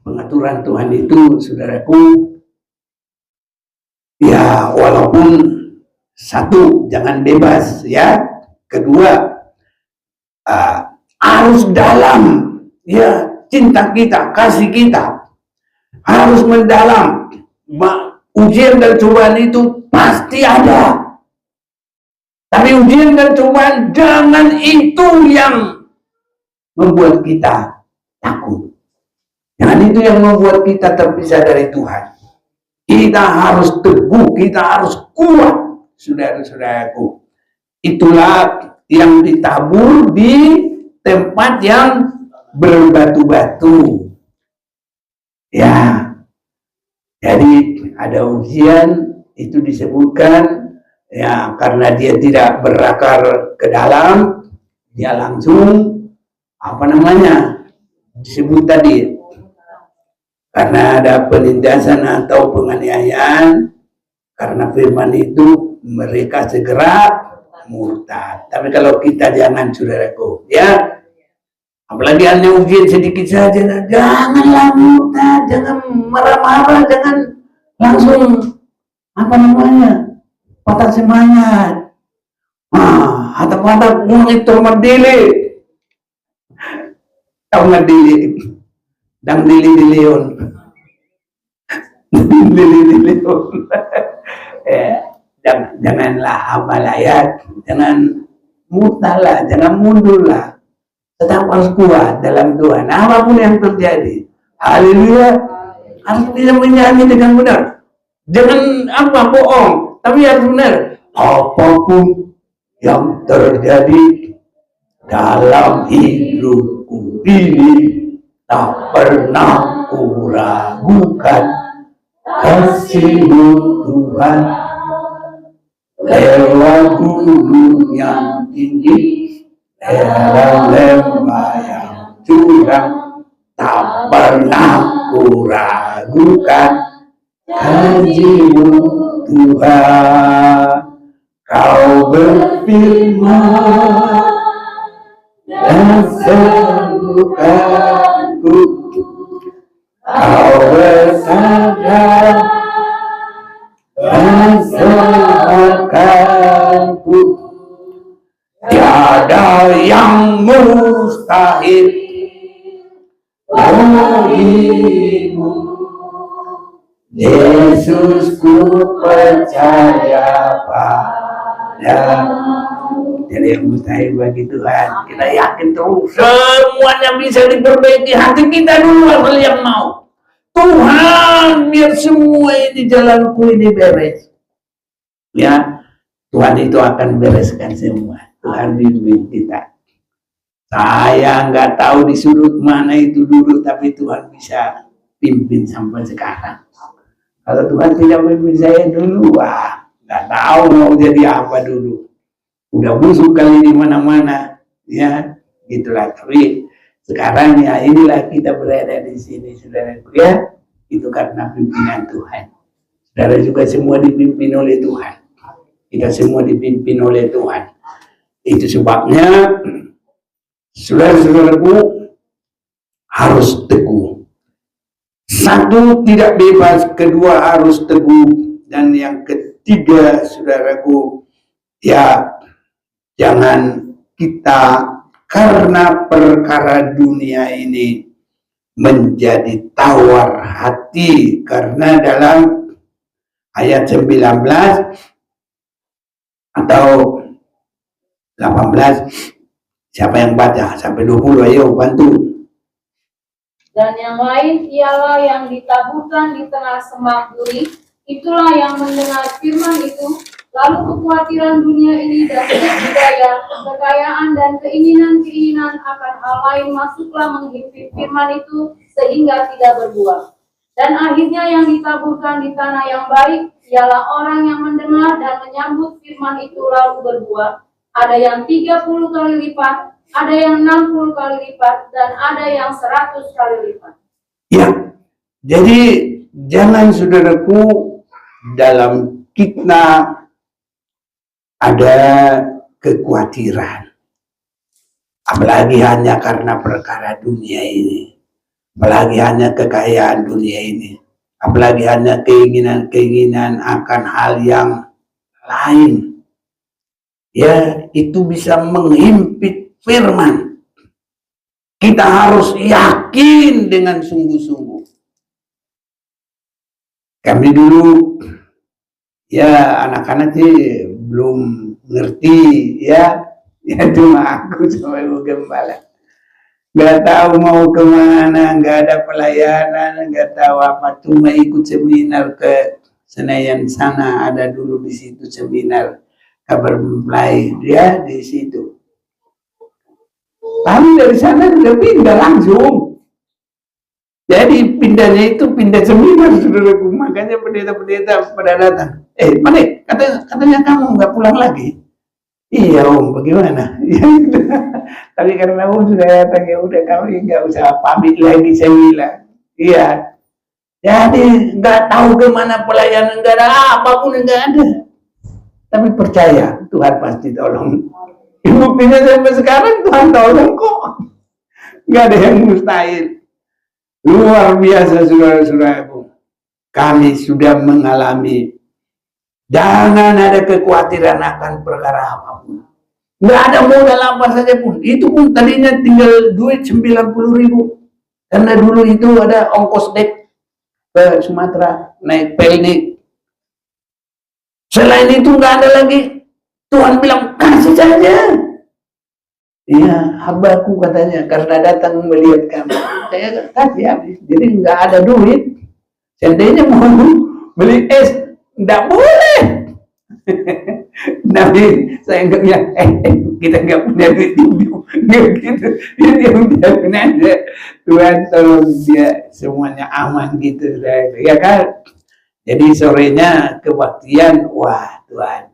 pengaturan Tuhan itu, saudaraku, ya walaupun satu, jangan bebas ya. Kedua, harus dalam ya cinta kita, kasih kita. Harus mendalam. Ujian dan cobaan itu pasti ada. Tapi ujian dan cobaan jangan itu yang membuat kita takut. Jangan itu yang membuat kita terpisah dari Tuhan. Kita harus teguh, kita harus kuat, saudara-saudaraku. Itulah yang ditabur di tempat yang berbatu-batu. Ya, jadi ada ujian, itu disebutkan ya karena dia tidak berakar ke dalam, dia langsung apa namanya disebut tadi karena ada penindasan atau penganiayaan karena firman itu mereka segera murtad. Tapi kalau kita jangan, saudaraku, ya apalagi hanya ujian sedikit saja, janganlah murtad, jangan marah-marah, jangan langsung apa namanya patah semangat. Hatap-hatap itu merdili, tahu merdili, dan dili-dilion, dili-dilion. Janganlah apalah ya, jangan murtadlah, jangan mundurlah, tetap harus kuat dalam Tuhan. Apapun yang terjadi, haleluya, harus bisa menyanyi dengan benar. Jangan apa bohong, tapi harus benar. Apapun yang terjadi dalam hidupku ini, tak pernah kuragukan kasih-Mu Tuhan. Lewat gunung yang tinggi, lewat lembah yang curam, tak pernah kuragukan janji-Mu Tuhan. Kau berfirman dan sembuhkanku, Kau bersabda dan selamatkanku. Tiada yang mustahil bagimu, Yesus, ku percaya padamu. Jadi yang mustahil bagi Tuhan, kita yakin terus semuanya bisa diperbaiki. Hati kita dulu asal yang mau. Tuhan, biar semua ini jalanku ini beres. Ya, Tuhan itu akan bereskan semua. Tuhan bimbing kita. Saya nggak tahu di sudut mana itu dulu, tapi Tuhan bisa pimpin sampai sekarang. Kalau Tuhan tidak pimpin saya dulu, wah, nggak tahu mau jadi apa dulu. Udah busuk kali di mana-mana, ya, gitulah. Tapi sekarang ya inilah kita berada di sini, saudaraku, ya. Itu karena pimpinan Tuhan. Saudara juga semua dipimpin oleh Tuhan. Kita semua dipimpin oleh Tuhan. Itu sebabnya saudara-saudaraku harus teguh. Satu, tidak bebas. Kedua, harus teguh. Dan yang ketiga, saudaraku, ya jangan kita karena perkara dunia ini menjadi tawar hati. Karena dalam ayat 19 atau 18, siapa yang baca sampai 20, ayo bantu.
Dan yang lain ialah yang ditaburkan di tengah semak duri, itulah yang mendengar firman itu, lalu kekhawatiran dunia ini dan budaya, kekayaan dan keinginan-keinginan akan hal lain masuklah menghimpit firman itu sehingga tidak berbuah. Dan akhirnya yang ditaburkan di tanah yang baik ialah orang yang mendengar dan menyambut firman itu lalu berbuah. Ada yang 30 kali lipat, ada yang 60 kali lipat, dan ada yang 100 kali lipat.
Ya, jadi jangan, saudaraku, dalam kita ada kekhawatiran, apalagi hanya karena perkara dunia ini, apalagi hanya kekayaan dunia ini, apalagi hanya keinginan-keinginan akan hal yang lain. Ya, itu bisa menghimpit firman. Kita harus yakin dengan sungguh-sungguh. Kami dulu, ya anak-anak sih belum ngerti, ya cuma aku sama Ibu Gembala. Nggak tahu mau kemana, nggak ada pelayanan, nggak tahu apa, cuma ikut seminar ke Senayan sana, ada dulu di situ seminar kabar mempelai, dia di situ. Kami dari sana sudah pindah langsung. Jadi pindahnya itu pindah seminar, saudaraku. Makanya pendeta-pendeta pada datang. Malik, katanya kamu nggak pulang lagi. Iya om, bagaimana? Ya, tapi karena om sudah datang, ya udah kami nggak usah pamit lagi, saya bilang. Iya, jadi nggak tahu kemana pelayanan, nggak ada apapun, nggak ada. Tapi percaya Tuhan pasti tolong. Buktinya sampai sekarang Tuhan tolong kok. Nggak ada yang mustahil. Luar biasa saudara-saudaraku. Kami sudah mengalami, jangan ada kekhawatiran akan perkara apapun. Nggak ada modal apa saja pun. Itu pun tadinya tinggal duit 90.000. Karena dulu itu ada ongkos dek ke Sumatera, naik pelni. Selain itu nggak ada lagi. Tuhan bilang, kasih saja. Iya, hambaku katanya, karena datang melihat kamu. Saya kasih habis. Jadi nggak ada duit. Seandainya mau beli es, nggak boleh. Nabi, saya nggak bilang, kita nggak punya duit itu, nggak gitu. Dia udah ada. Tuhan tolong dia semuanya aman gitu, ya kan? Jadi sorenya kebaktian, wah Tuhan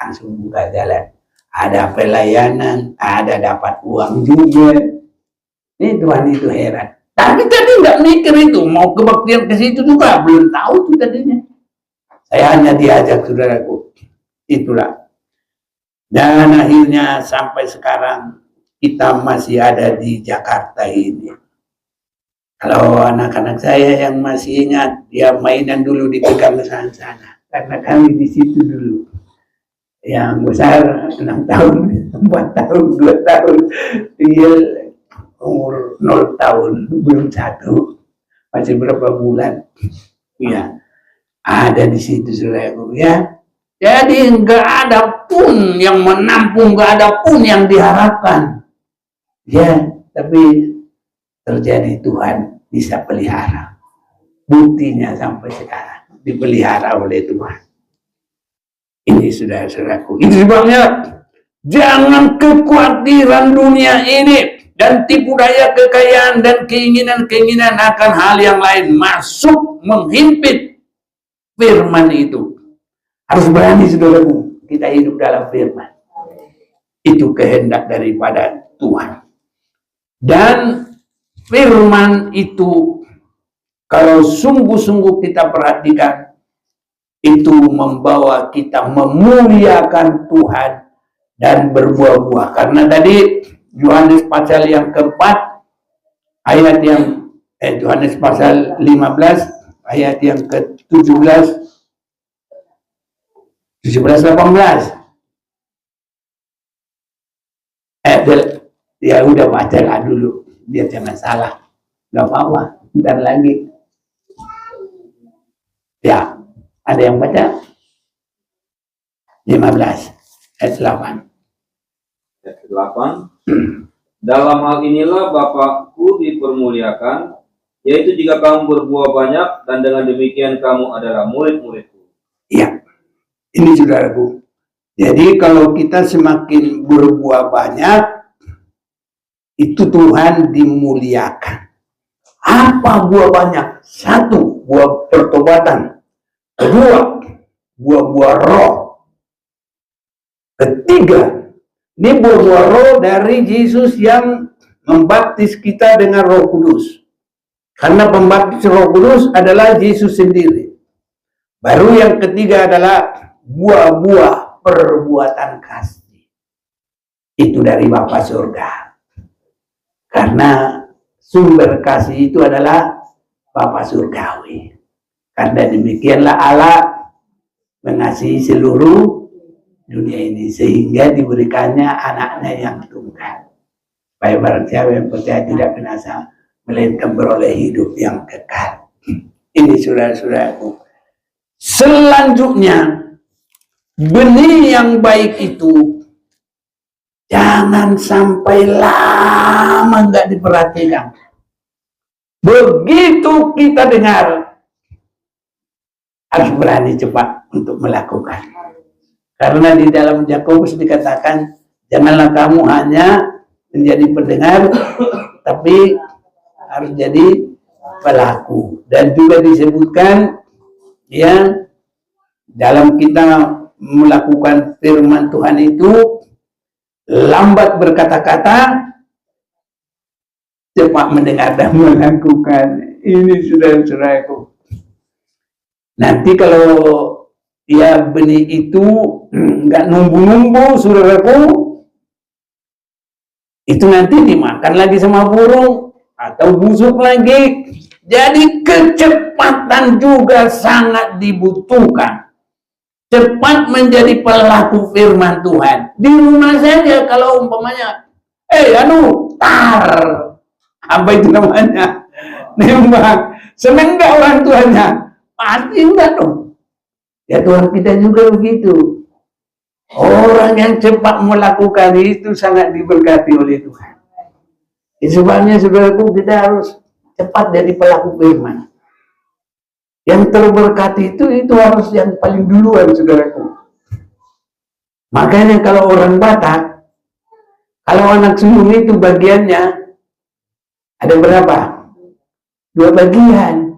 langsung buka jalan. Ada pelayanan, ada dapat uang juga. Ini Tuhan itu heran. Tapi tadi nggak mikir itu, mau kebaktian ke situ juga, belum tahu tuh tadinya. Saya hanya diajak saudaraku, itulah. Dan akhirnya sampai sekarang kita masih ada di Jakarta ini. Kalau anak-anak saya yang masih ingat, dia mainan dulu di Pegamesan sana, karena kami di situ dulu. Yang besar 6 tahun, 4 tahun, 2 tahun, dia umur 0 tahun, belum 1, masih berapa bulan. Ya, ada di situ saudaraku ya. Jadi nggak ada pun yang menampung, nggak ada pun yang diharapkan. Ya, tapi terjadi Tuhan bisa pelihara. Buktinya sampai sekarang dipelihara oleh Tuhan. Ini saudara-saudaraku. Itu sebabnya jangan kekhawatiran dunia ini dan tipu daya kekayaan dan keinginan-keinginan akan hal yang lain masuk menghimpit firman itu. Harus berani saudaraku, kita hidup dalam firman. Itu kehendak daripada Tuhan. Dan firman itu kalau sungguh-sungguh kita perhatikan, itu membawa kita memuliakan Tuhan dan berbuah-buah. Karena tadi Yohanes pasal yang keempat, ayat yang Yohanes pasal 15, ayat yang ke-17, 17-18. Ya udah bacalah dulu, biar jangan salah. Gak apa-apa, bentar lagi. Ya, ada yang baca? 15, ayat 8.
Ayat 8. Dalam hal inilah Bapakku dipermuliakan, yaitu jika kamu berbuah banyak, dan dengan demikian kamu adalah murid-muridku.
Iya, ini saudaraku. Jadi kalau kita semakin berbuah banyak, itu Tuhan dimuliakan. Apa buah banyak? 1, buah pertobatan. 2, buah-buah roh. 3, ini buah-buah roh dari Yesus yang membaptis kita dengan Roh Kudus. Karena pembaptis Roh Kudus adalah Yesus sendiri. Baru yang ketiga adalah buah-buah perbuatan kasih. Itu dari Bapa Surga. Karena sumber kasih itu adalah Bapa Surgawi. Karena demikianlah Allah mengasihi seluruh dunia ini, sehingga diberikannya anaknya yang tunggal. Supaya barang siapa yang percaya tidak binasa, melainkan beroleh hidup yang kekal. Ini saudara-saudaraku. Selanjutnya, benih yang baik itu jangan sampai lama nggak diperhatikan. Begitu kita dengar, harus berani cepat untuk melakukan. Karena di dalam Yakobus dikatakan, janganlah kamu hanya menjadi pendengar, tapi harus jadi pelaku. Dan juga disebutkan, ya, dalam kita melakukan firman Tuhan itu, lambat berkata-kata, cepat mendengar dan melakukan. Ini saudara-saudaraku. Nanti kalau ya benih itu nggak nunggu-nunggu, saudaraku, itu nanti dimakan lagi sama burung atau busuk lagi. Jadi kecepatan juga sangat dibutuhkan. Cepat menjadi pelaku firman Tuhan. Di rumah saja kalau umpamanya, tar, apa itu namanya? Nembak. Senang nggak orang tuanya? Pasti enggak dong. Ya Tuhan kita juga begitu. Orang yang cepat melakukan itu sangat diberkati oleh Tuhan. Sebabnya saudaraku, kita harus cepat jadi pelaku firman. Yang terberkati itu harus yang paling duluan, saudaraku. Makanya kalau orang Batak, kalau anak sulung itu bagiannya ada berapa? 2 bagian.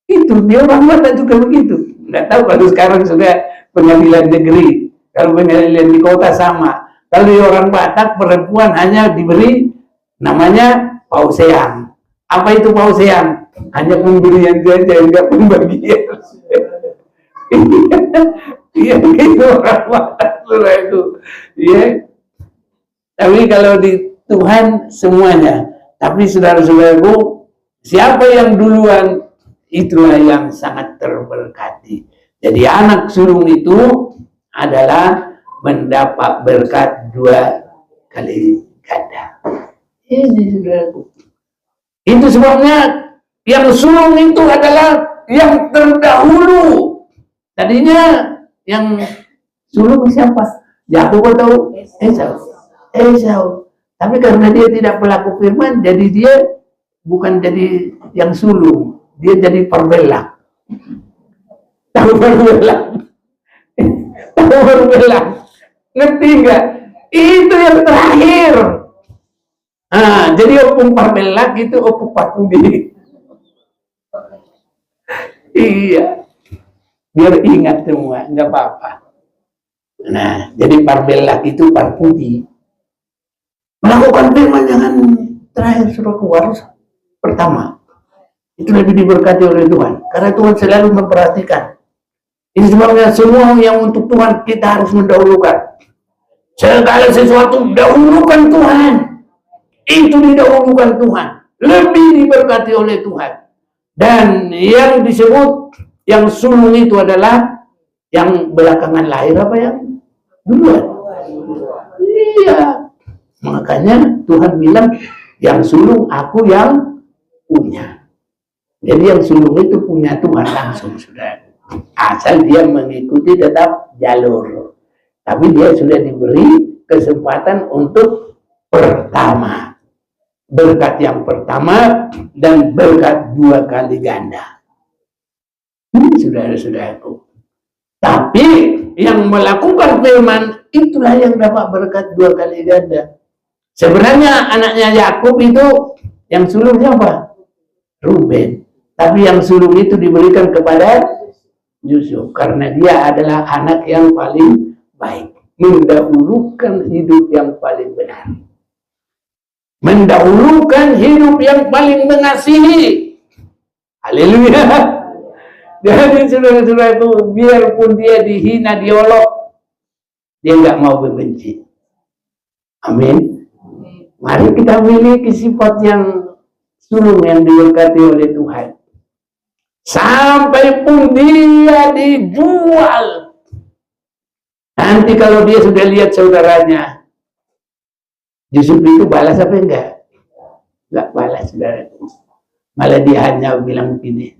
Itu dia orang Batak juga begitu. Nggak tahu kalau sekarang sudah pengadilan negeri. Kalau pengadilan di kota sama. Kalau di orang Batak, perempuan hanya diberi namanya pauseang. Apa itu pauseang? Hanya pemberian saja, enggak pembagian. Iya begitu orang Batak itu. Iya. Tapi kalau di Tuhan semuanya. Tapi saudara-saudaraku, siapa yang duluan, itulah yang sangat terberkati. Jadi anak sulung itu adalah mendapat berkat 2 kali ganda. Ini saudaraku. Itu sebabnya yang sulung itu adalah yang terdahulu. Tadinya yang sulung siapa? Yakub atau Esau. Tapi karena dia tidak pelaku firman, jadi dia bukan jadi yang sulung. Dia jadi perbelak. Tahu perbelak? Tahu perbelak? Ngerti nggak? Itu yang terakhir. Jadi opung perbelak itu opung patudi. Iya. Biar ingat semua, nggak apa-apa. Nah, jadi parbelak itu parpudi. Melakukan firman jangan terakhir, suruh keluar pertama. Itu lebih diberkati oleh Tuhan. Karena Tuhan selalu memperhatikan. Ini sebabnya semua yang untuk Tuhan kita harus mendahulukan. Segala sesuatu dahulukan Tuhan. Itu didahulukan Tuhan. Lebih diberkati oleh Tuhan. Dan yang disebut yang sulung itu adalah yang belakangan lahir apa yang duluan? Iya. Makanya Tuhan bilang yang sulung aku yang punya. Jadi yang sulung itu punya Tuhan langsung, sudah. Asal dia mengikuti tetap jalur. Tapi dia sudah diberi kesempatan untuk pertama. Berkat yang pertama dan berkat 2 kali ganda. Ini saudara-saudaraku. Tapi yang melakukan firman itulah yang dapat berkat 2 kali ganda. Sebenarnya anaknya Yakub itu yang sulung siapa? Ruben. Tapi yang sulung itu diberikan kepada Yusuf karena dia adalah anak yang paling baik, mendahulukan hidup yang paling benar, mendahulukan hidup yang paling mengasihi. Haleluya. Jadi saudara-saudara itu biarpun dia dihina, diolok, dia nggak mau membenci. Amin. Mari kita miliki sifat yang sulung yang diberkati oleh Tuhan. Sampai pun dia dijual. Nanti kalau dia sudah lihat saudaranya, Yusuf itu balas apa enggak? Enggak balas, saudara. Malah dia hanya bilang begini,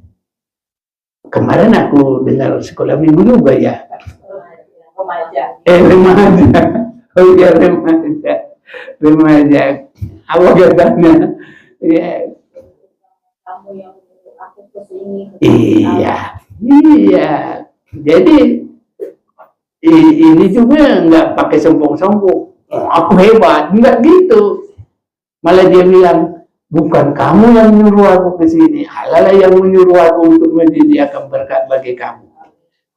kemarin aku dengar sekolah minggu juga ya. Remaja. Oh iya remaja. Apa katanya? Ya.
Kamu yang aku kesini.
Iya. Jadi ini juga nggak pakai sombong-sombong. Oh, aku hebat, nggak gitu. Malah dia bilang, bukan kamu yang menyuruh aku ke sini, Allah yang menyuruh aku untuk menyediakan berkat bagi kamu.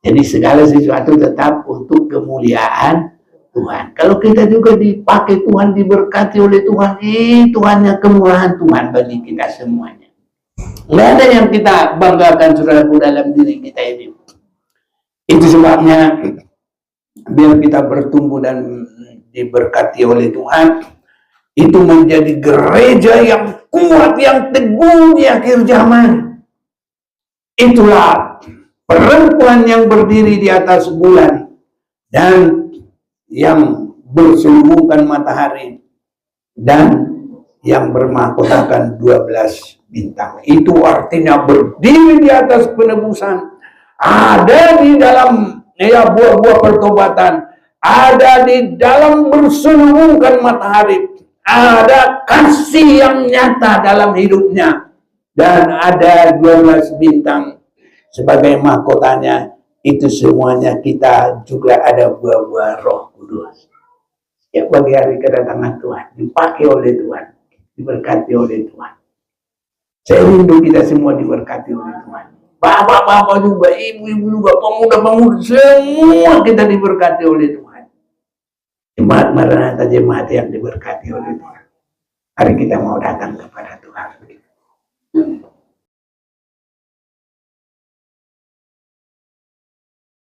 Jadi segala sesuatu tetap untuk kemuliaan Tuhan. Kalau kita juga dipakai Tuhan, diberkati oleh Tuhan, Tuhannya kemurahan Tuhan bagi kita semuanya. Nggak ada yang kita banggakan saudaraku dalam diri kita ini. Itu sebabnya biar kita bertumbuh dan diberkati oleh Tuhan, itu menjadi gereja yang kuat, yang teguh di akhir zaman. Itulah perempuan yang berdiri di atas bulan dan yang berselubungkan matahari dan yang bermahkotakan 12 bintang. Itu artinya berdiri di atas penebusan, ada di dalam buah-buah pertobatan, ada di dalam berselubungkan matahari, ada kasih yang nyata dalam hidupnya, dan ada 12 bintang sebagai mahkotanya. Itu semuanya kita juga ada buah-buah Roh Kudus. Ya, bagi hari kedatangan Tuhan, dipakai oleh Tuhan, diberkati oleh Tuhan. Saya rindu kita semua diberkati oleh Tuhan. Bapak-bapak juga, ibu-ibu juga, pemuda-pemuda, semua kita diberkati oleh Tuhan. Jemaat Maranatha, jemaat yang diberkati oleh Tuhan. Hari kita mau datang kepada Tuhan.